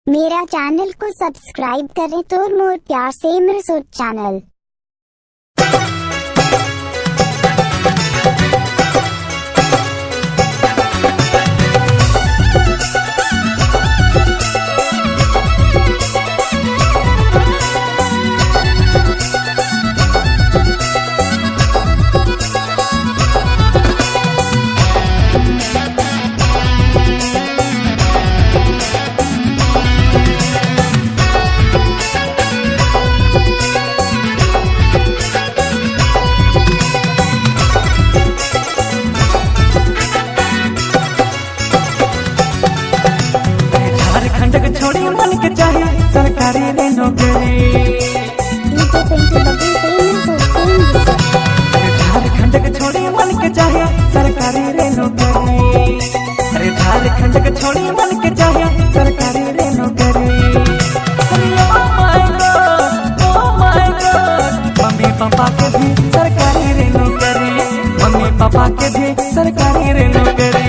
मेरा चैनल को सब्सक्राइब करें तो मोर प्यार से मरसूद चैनल। छोड़ी मन के चाहे सरकारी रे नौकरी, झारखंड के छोड़ी मन के चाहे सरकारी रे नौकरी, अरे झारखंड के छोड़ी मन के चाहे सरकारी रे नौकरी। Oh my God, mummy papa के भी सरकारी रे नौकरी, मम्मी पापा के भी सरकारी रे नौकरी।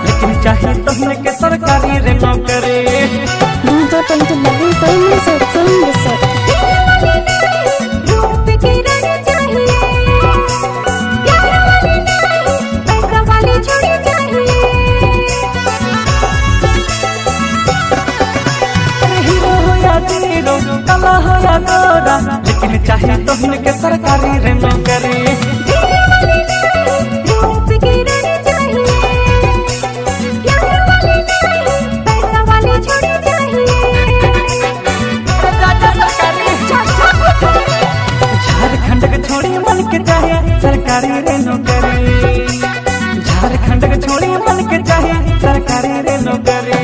लेकिन चाहिए तुमने के सरकारी रे नौकरी। कला हो या गोरा, लेकिन चाहिए तुमने के सरकारी रे नौकरी। झारखंड के छोड़ी मन के चाहे सरकारी रे नौकरी, झारखंड के छोड़ी मन के चाहे सरकारी रे नौकरी।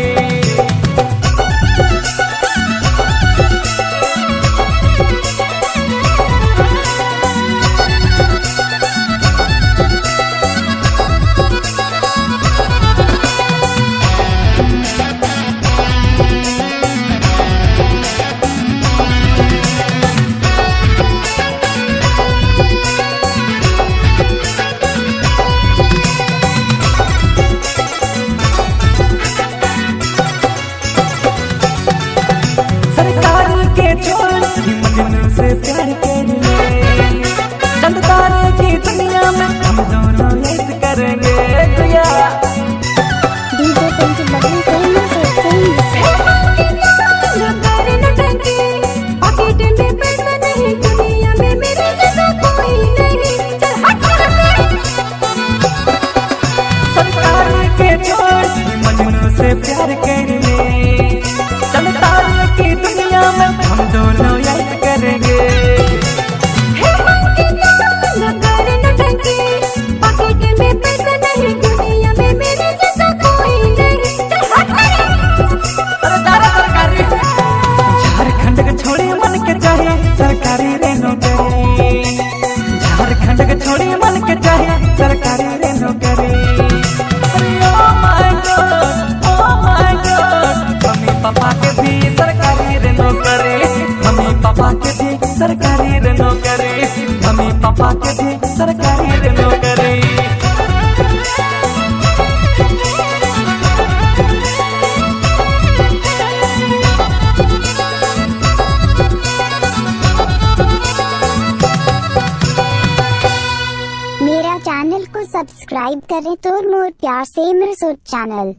से प्यार के लिए चंद तारे की दुनिया में हम दोनों ऐसे करेंगे दुआ। सरकार के छोड़ मजनू से प्यार के लिए चंद तारे की दुनिया में हम दोनों ऐसे करेंगे। झारखंड के छोड़ी मन के चाहे सरकारी रे नौकरी, झारखंड के छोड़ी मन के चाहे सरकारी रे नौकरी। Oh my God, mummy papa के भी सरकारी रे नौकरी, मम्मी पापा के भी सरकारी रे नौकरी, मम्मी पापा के भी सरकारी रे नौकरी। मेरा चैनल को सब्सक्राइब करें तो मोर प्यार से मरसूद चैनल।